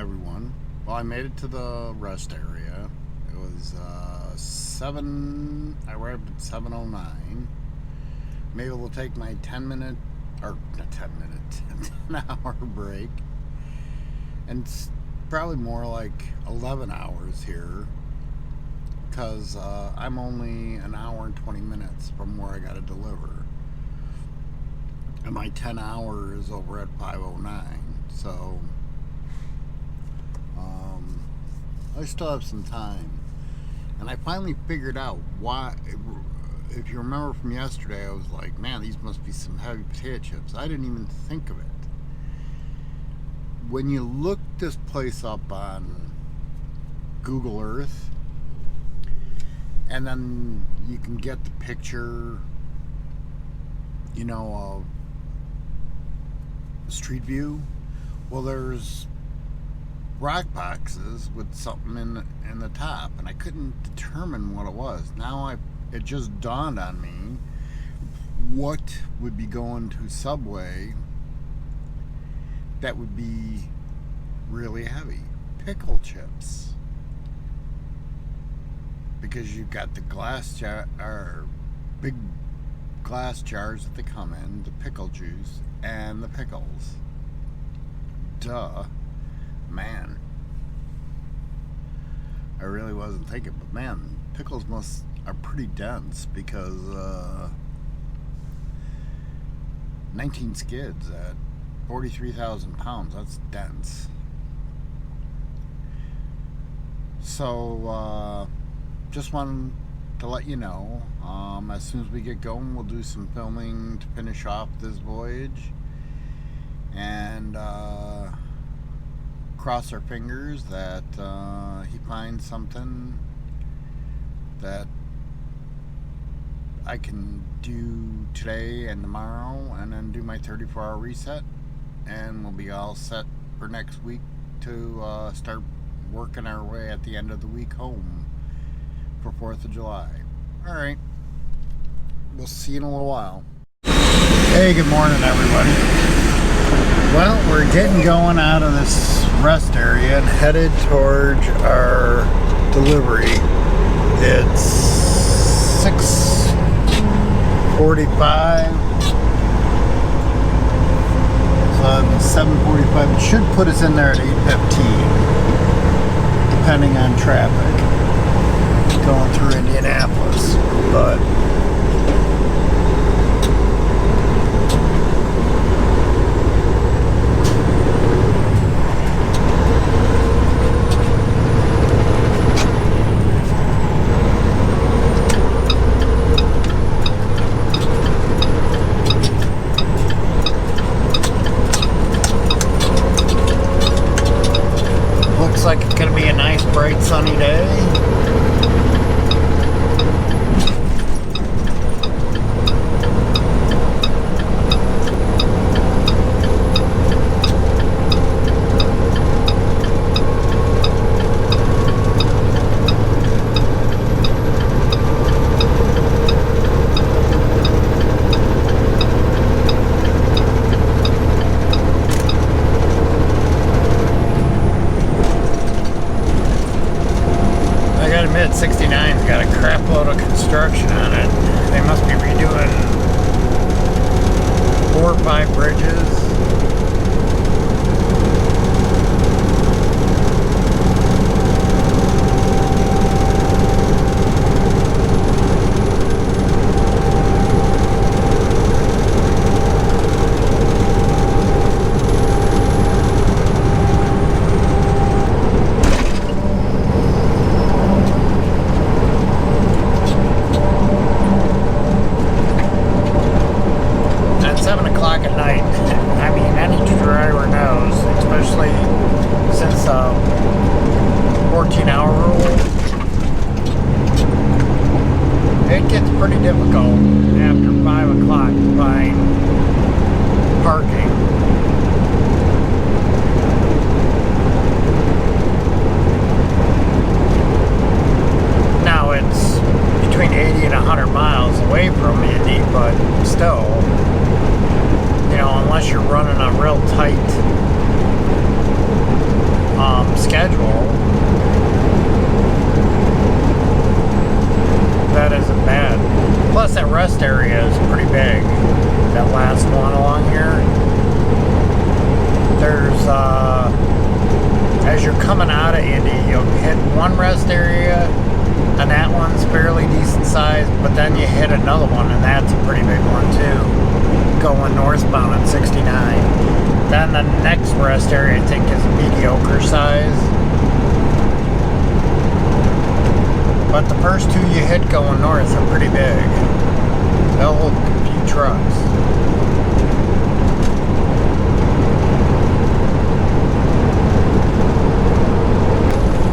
everyone. Well, I made it to the rest area. It was I arrived at 7:09. I'm able to take my 10-minute, or not 10-minute, 10-hour break. And it's probably more like 11 hours here, because I'm only an hour and 20 minutes from where I got to deliver. And my 10 hours over at 5:09. So I still have some time. And I finally figured out why. If you remember from yesterday, I was like, man, these must be some heavy potato chips. I didn't even think of it. When you look this place up on Google Earth, and then you can get the picture, you know, of Street View. Well, there's rock boxes with something in the top, and I couldn't determine what it was. Now it just dawned on me what would be going to Subway that would be really heavy. Pickle chips. Because you've got the glass jar, or big glass jars that they come in, the pickle juice and the pickles. Duh. Man, I really wasn't thinking, but man, pickles are pretty dense, because 19 skids at 43,000 pounds, that's dense. So just wanted to let you know, as soon as we get going, we'll do some filming to finish off this voyage, and cross our fingers that he finds something that I can do today and tomorrow, and then do my 34-hour reset, and we'll be all set for next week to start working our way at the end of the week home for 4th of July. Alright, we'll see you in a little while. Hey, good morning everybody. Well, we're getting going out of this rest area and headed towards our delivery. It's 6:45. So 7:45. It should put us in there at 8:15, depending on traffic going through Indianapolis. But like it's going to be a nice, bright, sunny day. I gotta admit, 69's got a crap load of construction on it. They must be redoing 4 or 5 bridges. At night, I mean, any driver knows, especially since 14-hour rule, it gets pretty difficult after 5 o'clock to find parking. Now it's between 80 and 100 miles away from Indy, but still, you know, unless you're running a real tight area is pretty big. That last one along here. There's, as you're coming out of Indy, you'll hit one rest area, and that one's fairly decent size, but then you hit another one, and that's a pretty big one too, going northbound on 69. Then the next rest area, I think, is mediocre size. But the first two you hit going north are pretty big. They'll hold a few trucks.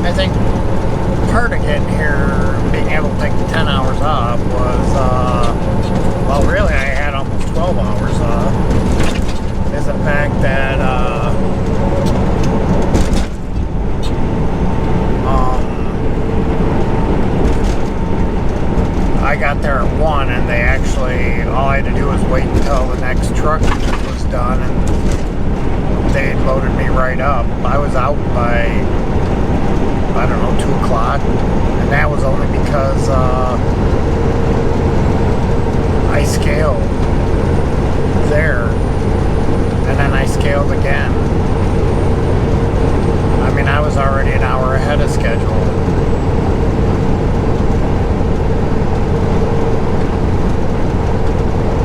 I think part of getting here, being able to take the 10 hours off was, well, really I had almost 12 hours off, is the fact that, I got there at 1 and they actually, all I had to do was wait until the next truck was done and they loaded me right up. I was out by, I don't know, 2 o'clock, and that was only because I scaled there, and then I scaled again. I mean, I was already an hour ahead of schedule.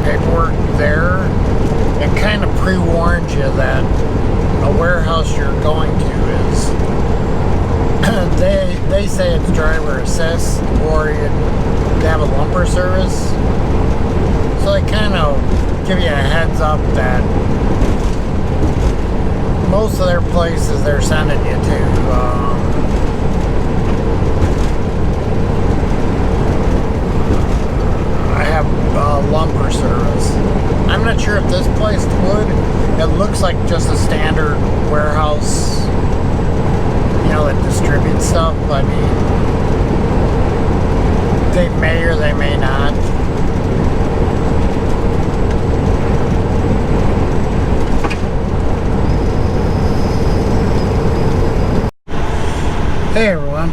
Paperwork there, it kind of pre-warns you that a warehouse you're going to is they say it's driver assist or you have a lumper service, so they kind of give you a heads up that most of their places they're sending you to I have a lumper service. I'm not sure if this place would. It looks like just a standard warehouse, you know, that distributes stuff. I mean, they may or they may not. Hey everyone.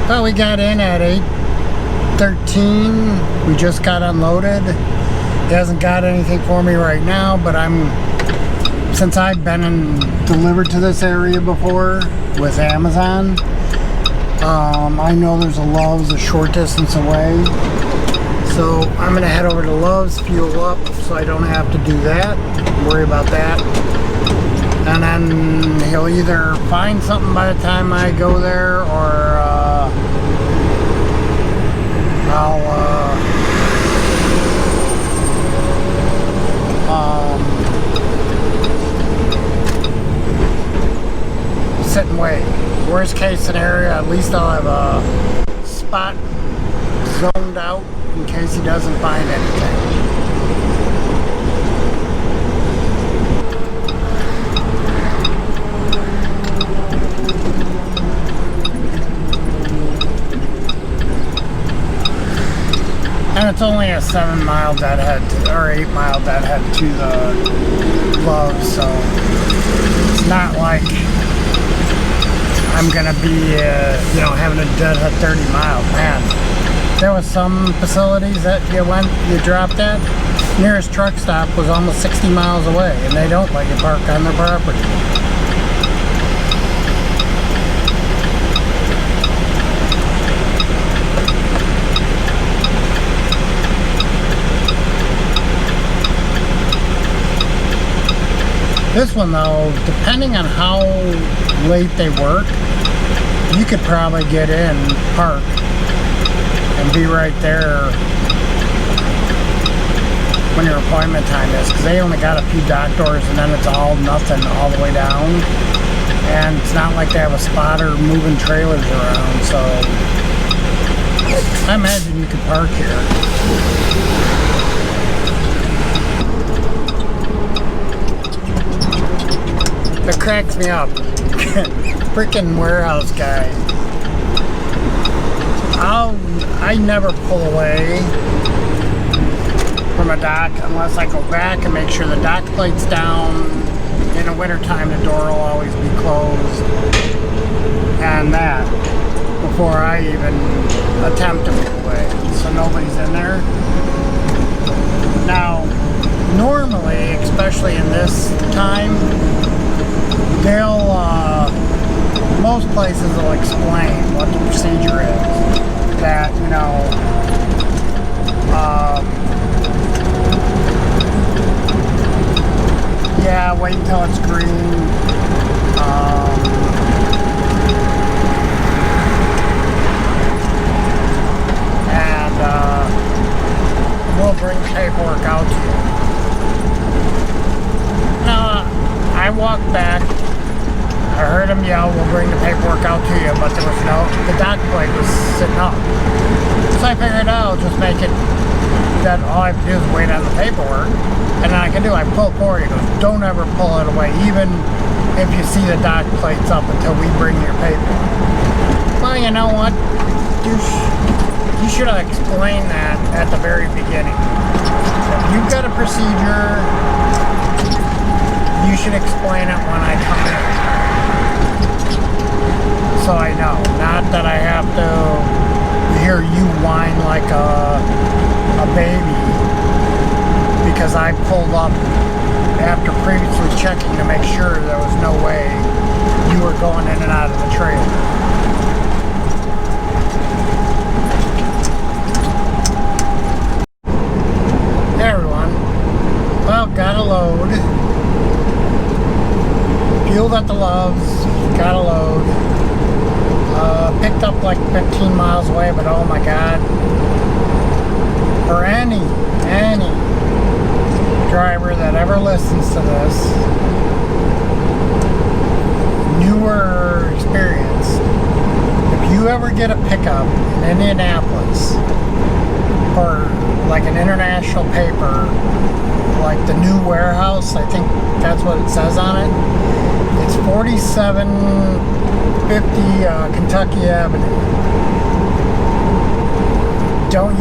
Well, we got in at 8:13. We just got unloaded. It hasn't got anything for me right now, but since I've been delivered to this area before with Amazon, I know there's a Love's a short distance away, so I'm gonna head over to Love's, fuel up, so I don't have to do that, worry about that, and then he'll either find something by the time I go there, or I'll sit and wait. Worst case scenario, at least I'll have a spot zoned out in case he doesn't find anything. And it's only a 7-mile deadhead or 8-mile deadhead to the Love, so it's not like I'm gonna be, you know, having a deadhead 30 miles. Man, there was some facilities that you dropped at. Nearest truck stop was almost 60 miles away, and they don't let you park on their property. This one though, depending on how late they work, you could probably get in, park, and be right there when your appointment time is, because they only got a few dock doors and then it's all nothing all the way down, and it's not like they have a spotter moving trailers around, so I imagine you could park here. It cracks me up. Freaking warehouse guy. I never pull away from a dock unless I go back and make sure the dock plate's down. In the wintertime, the door will always be closed. And that before I even attempt to pull away. So nobody's in there. Now, normally, especially in this time, they'll, most places will explain what the procedure is. That, you know, yeah, wait until it's green. And we'll bring paperwork out to you. Now, I walked back. I heard him yell, "We'll bring the paperwork out to you," but there was the dock plate was sitting up. So I figured I'll just make it that all I have to do is wait on the paperwork. And then I can do, I pull forward, he goes, "Don't ever pull it away, even if you see the dock plates up until we bring your paperwork." Well, you know what? You should have explained that at the very beginning. If you've got a procedure, you should explain it when I come in. So I know, not that I have to hear you whine like a baby because I pulled up after previously checking to make sure there was no way you were going in and out of the trailer. Hey everyone, well, got a load, fueled at the Loves, got a load. Picked up like 15 miles away, but oh my god. For any driver that ever listens to this, new or experienced, if you ever get a pickup in Indianapolis for like an international paper, like the new warehouse, I think that's what it says on it, it's 4750 Kentucky Avenue. Don't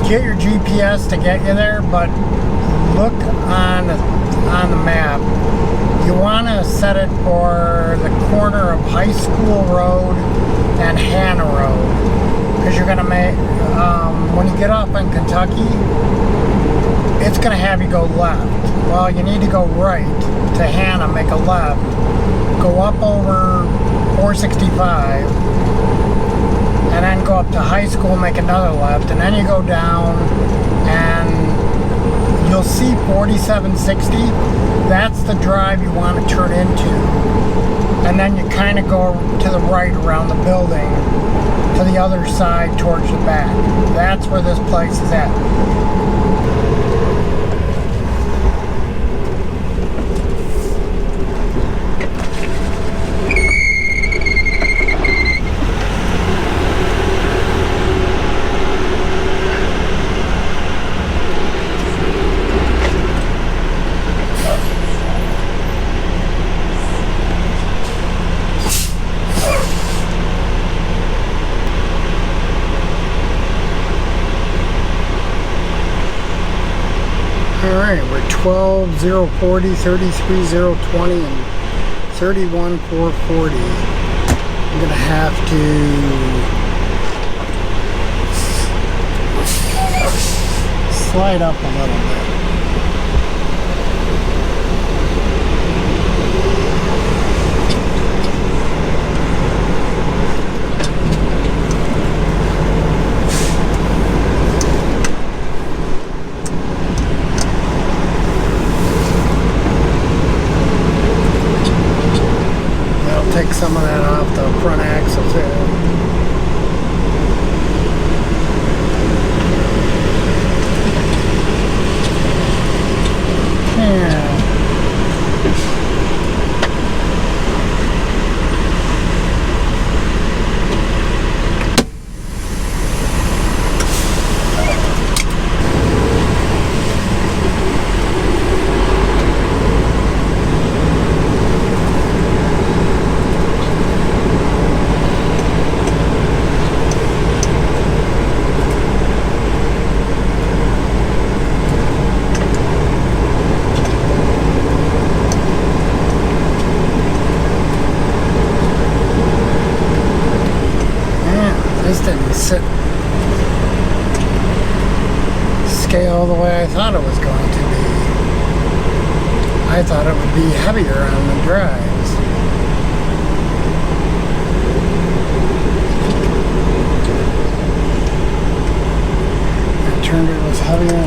get your GPS to get you there, but look on the map. You want to set it for the corner of High School Road and Hannah Road, because you're gonna make when you get off in Kentucky, it's gonna have you go left. Well, you need to go right to Hannah, make a left, go up over 465, and then go up to High School, make another left, and then you go down and you'll see 4760. That's the drive you want to turn into, and then you kind of go to the right around the building to the other side towards the back. That's where this place is at. Alright, we're 12,040, 33,020, and 31,440. I'm going to have to slide up a little bit. Take some of that off the front axle too. Yeah. Scale the way I I thought it was going to be. I thought it would be heavier on the drives. I turned it was heavier.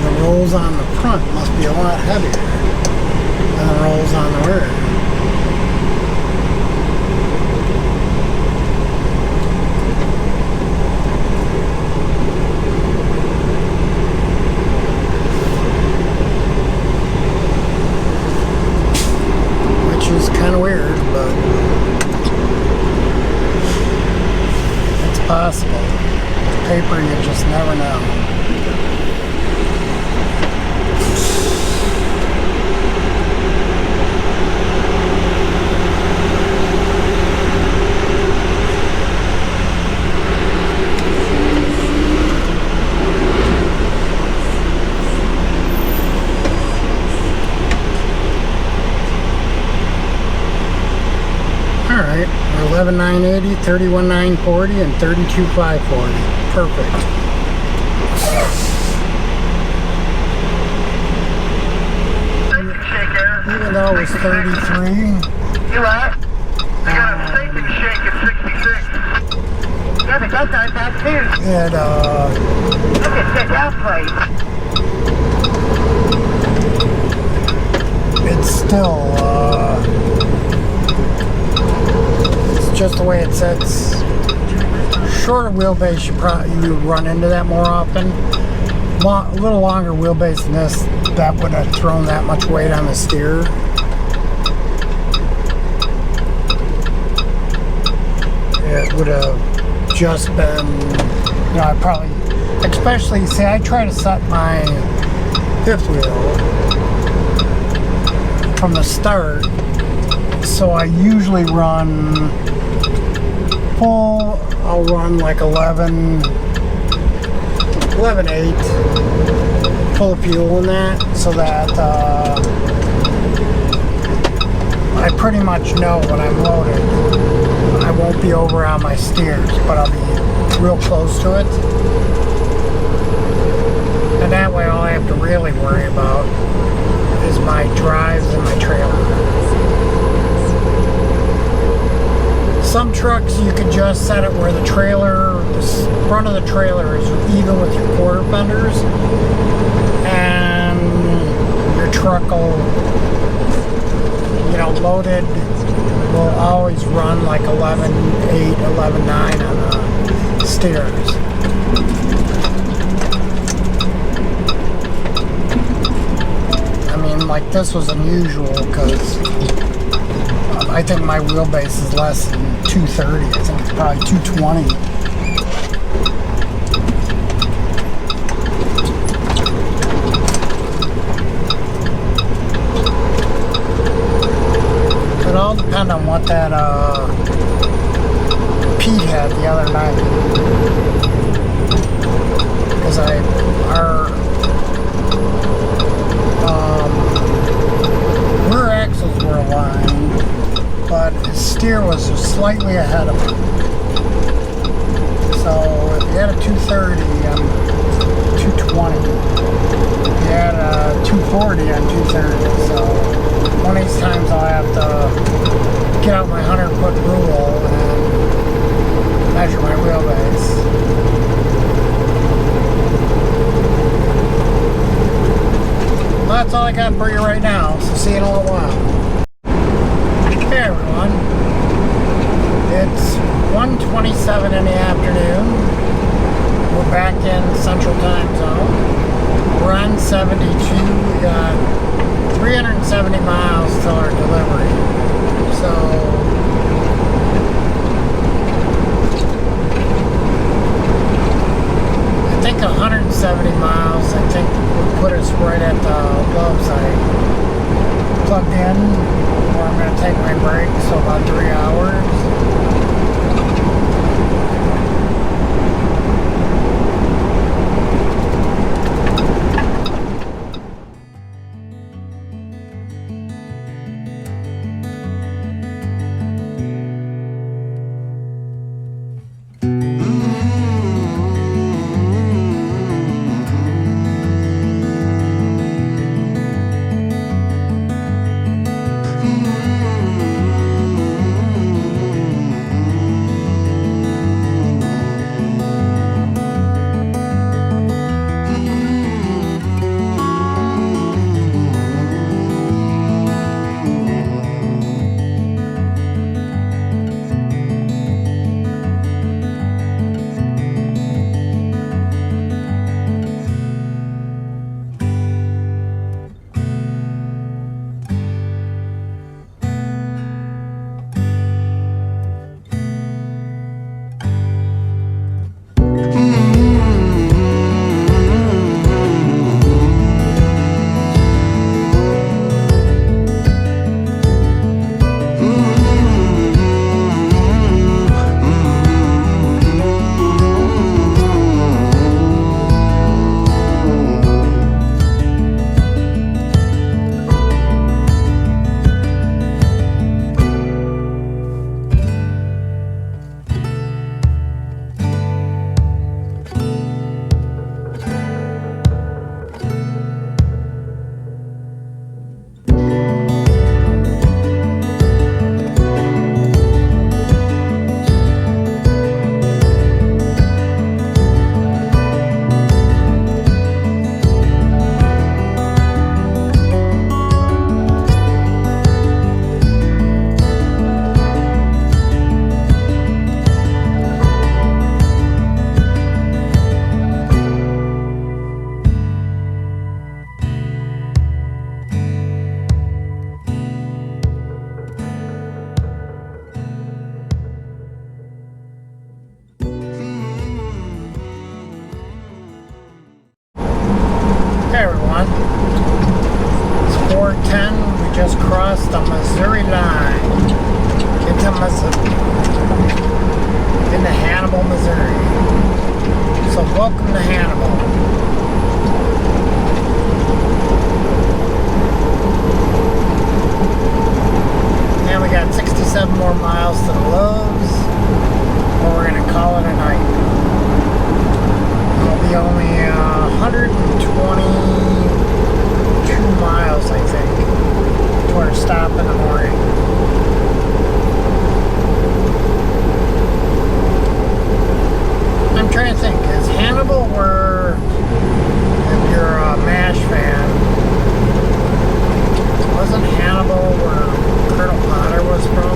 The rolls on the front must be a lot heavier than the rolls on the rear. Kind of weird, but it's possible. Paper, you just never know. Alright, 11,980, 31,940, and 32,540. Perfect. Even though it was 33. You what? I got a safe and shake at 66. Yeah, but that's not fast too. It, Look at sit down plate. it's still, just the way it sets. Shorter wheelbase, you run into that more often. A little longer wheelbase than this, that would have thrown that much weight on the steer. It would have just been, you know, I probably, especially, see, I try to set my fifth wheel from the start, so I usually run full. I'll run like 11.8 full of fuel in that, so that I pretty much know when I'm loaded I won't be over on my steers, but I'll be real close to it, and that way all I have to really worry about is my drives and my trailer. Some trucks you can just set it where the trailer, the front of the trailer is even with your quarter fenders, and your truck will, you know, loaded, will always run like 11.8, 11.9 on the steers. I mean, like this was unusual because I think my wheelbase is less than 230. I think it's probably 220. It all depends on what that Pete had the other night. Because our rear axles were aligned, but his steer was just slightly ahead of him. So if you had a 230 on 220, you had a 240 on 230. So one of these times I'll have to get out my 100-foot rule and measure my wheelbase. Well, that's all I got for you right now, so see you in a little while. Hey everyone, it's 1:27 in the afternoon. We're back in Central Time Zone. We're on 72. We got 370 miles till our delivery. So I think 170 miles, I think, would put us right at the love site. Plugged in. I'm going to take my break, so about 3 hours. the Missouri line into Hannibal, Missouri. So welcome to Hannibal. And we got 67 more miles to the Lowe's, or we're going to call it a night. It'll be only 122 miles, I think, to our stop in the morning. I'm trying to think, is Hannibal where, if you're a MASH fan, wasn't Hannibal where Colonel Potter was from?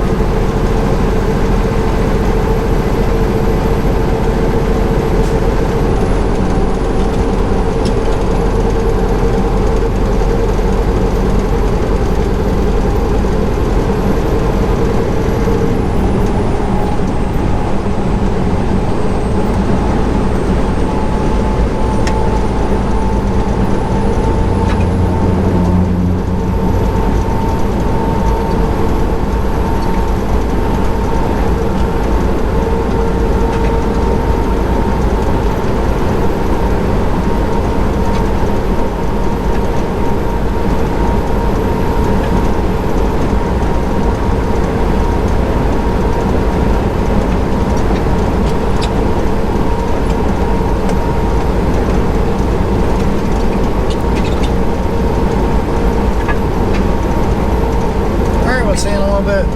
See you in a little bit.